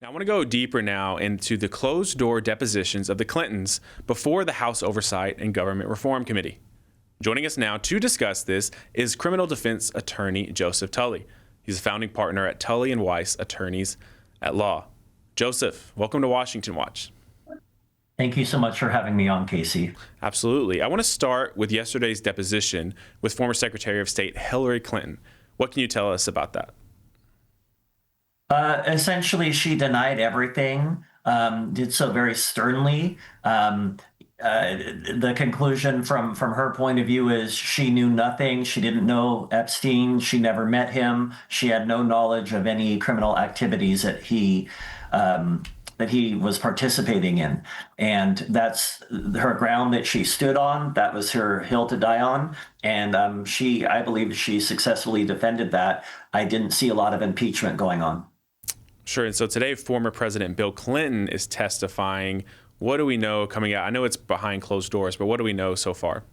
Now, I want to go deeper now into the closed-door depositions of the Clintons before the House Oversight and Government Reform Committee. Joining us now to discuss this is criminal defense attorney Joseph Tully. He's a founding partner at Tully Weiss Attorneys at Law. Joseph, welcome to Washington Watch. Thank you so much for having me on, Casey. Absolutely. I want to start with yesterday's deposition with former Secretary of State Hillary Clinton. What can you tell us about that? Essentially, she denied everything, did so very sternly. The conclusion from her point of view is she knew nothing. She didn't know Epstein. She never met him. She had no knowledge of any criminal activities that he was participating in. And that's her ground that she stood on. That was her hill to die on. And I believe she successfully defended that. I didn't see a lot of impeachment going on. Sure. And so today, former President Bill Clinton is testifying. What do we know coming out? I know it's behind closed doors, but what do we know so far?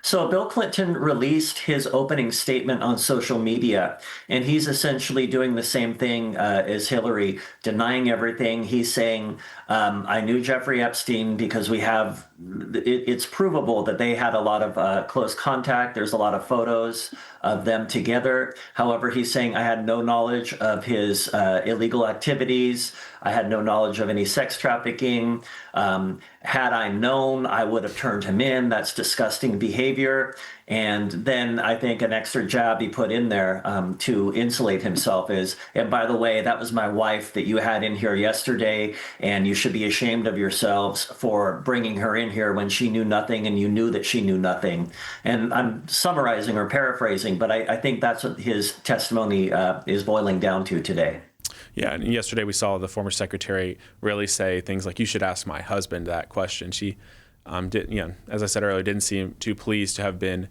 So Bill Clinton released his opening statement on social media, and he's essentially doing the same thing as Hillary, denying everything. He's saying, I knew Jeffrey Epstein because it's provable that they had a lot of close contact. There's a lot of photos of them together. However, he's saying I had no knowledge of his illegal activities. I had no knowledge of any sex trafficking. Had I known, I would have turned him in. That's disgusting behavior. And then I think an extra jab he put in there to insulate himself is, and by the way, that was my wife that you had in here yesterday, and you should be ashamed of yourselves for bringing her in here when she knew nothing and you knew that she knew nothing. And I'm summarizing or paraphrasing, but I think that's what his testimony is boiling down to today. Yeah, and yesterday we saw the former secretary really say things like, "You should ask my husband that question." She as I said earlier, didn't seem too pleased to have been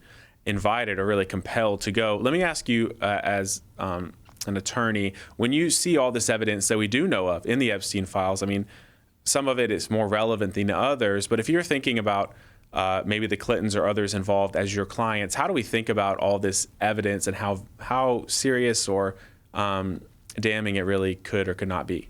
invited or really compelled to go. Let me ask you, as an attorney, when you see all this evidence that we do know of in the Epstein files, I mean, some of it is more relevant than others, but if you're thinking about maybe the Clintons or others involved as your clients, how do we think about all this evidence and how serious or damning it really could or could not be?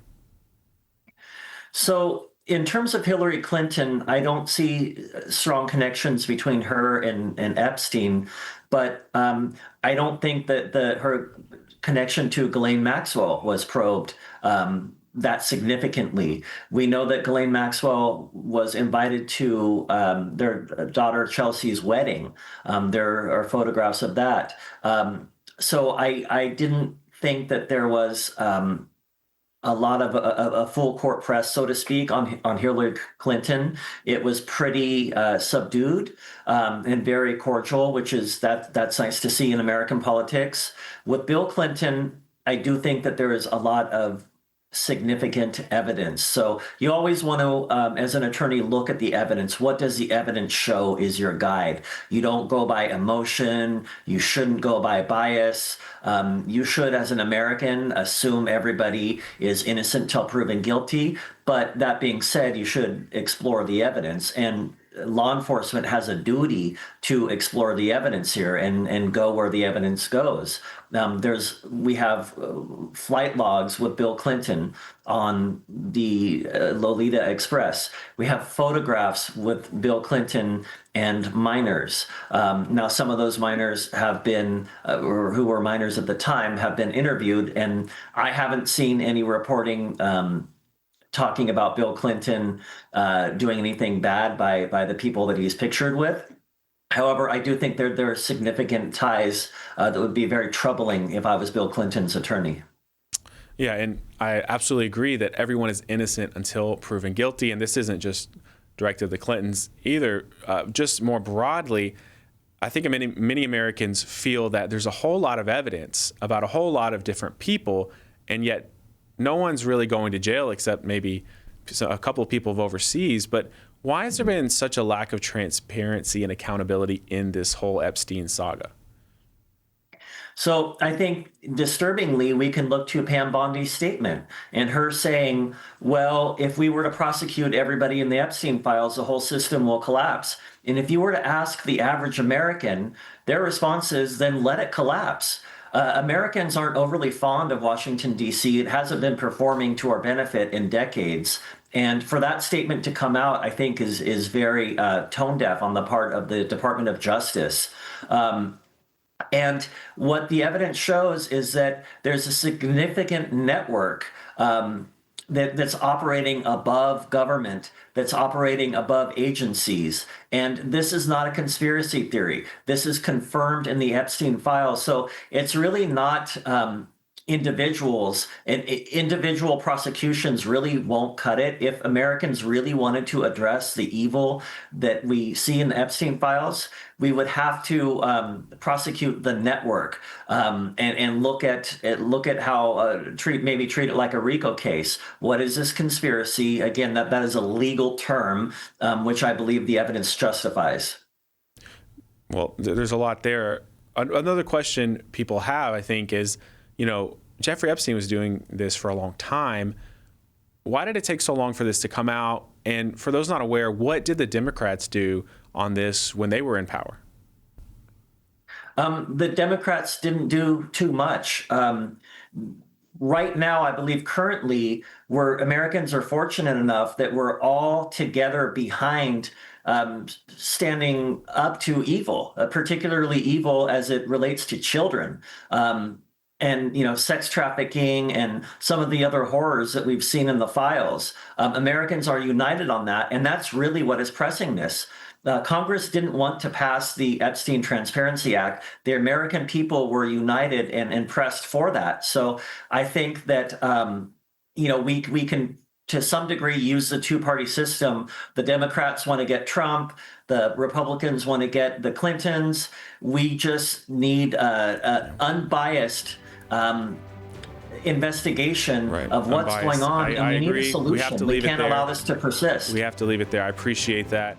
So in terms of Hillary Clinton, I don't see strong connections between her and Epstein, but I don't think that her connection to Ghislaine Maxwell was probed that significantly. We know that Ghislaine Maxwell was invited to their daughter Chelsea's wedding. There are photographs of that. So I didn't think that there was a lot of a full court press, so to speak, on Hillary Clinton. It was pretty subdued and very cordial, which is that's nice to see in American politics. With Bill Clinton, I do think that there is a lot of significant evidence. So you always want to, as an attorney, look at the evidence. What does the evidence show is your guide. You don't go by emotion. You shouldn't go by bias. You should, as an American, assume everybody is innocent till proven guilty. But that being said, you should explore the evidence. And law enforcement has a duty to explore the evidence here and go where the evidence goes. We have flight logs with Bill Clinton on the Lolita Express. We have photographs with Bill Clinton and minors. Now, some of those minors have been, or who were minors at the time, have been interviewed, and I haven't seen any reporting talking about Bill Clinton doing anything bad by the people that he's pictured with. However, I do think there are significant ties that would be very troubling if I was Bill Clinton's attorney. Yeah, and I absolutely agree that everyone is innocent until proven guilty, and this isn't just directed to the Clintons either. Just more broadly, I think many Americans feel that there's a whole lot of evidence about a whole lot of different people, and yet no one's really going to jail except maybe a couple of people overseas. But why has there been such a lack of transparency and accountability in this whole Epstein saga? So I think disturbingly, we can look to Pam Bondi's statement and her saying, well, if we were to prosecute everybody in the Epstein files, the whole system will collapse. And if you were to ask the average American, their response is, then let it collapse. Americans aren't overly fond of Washington, D.C. It hasn't been performing to our benefit in decades. And for that statement to come out, I think is very tone deaf on the part of the Department of Justice. And what the evidence shows is that there's a significant network that's operating above government, that's operating above agencies. And this is not a conspiracy theory. This is confirmed in the Epstein files. So it's really not individuals, and individual prosecutions really won't cut it. If Americans really wanted to address the evil that we see in the Epstein files, we would have to prosecute the network and look at how treat it like a RICO case. What is this conspiracy? Again, that is a legal term, which I believe the evidence justifies. Well, there's a lot there. Another question people have, I think, is, Jeffrey Epstein was doing this for a long time. Why did it take so long for this to come out? And for those not aware, what did the Democrats do on this when they were in power? The Democrats didn't do too much. Right now, I believe currently, Americans are fortunate enough that we're all together behind standing up to evil, particularly evil as it relates to children. And sex trafficking and some of the other horrors that we've seen in the files. Americans are united on that, and that's really what is pressing this. Congress didn't want to pass the Epstein Transparency Act. The American people were united and pressed for that. So I think that we can, to some degree, use the two-party system. The Democrats want to get Trump. The Republicans want to get the Clintons. We just need unbiased investigation of what's going on, and we need a solution. We can't allow this to persist. We have to leave it there. I appreciate that.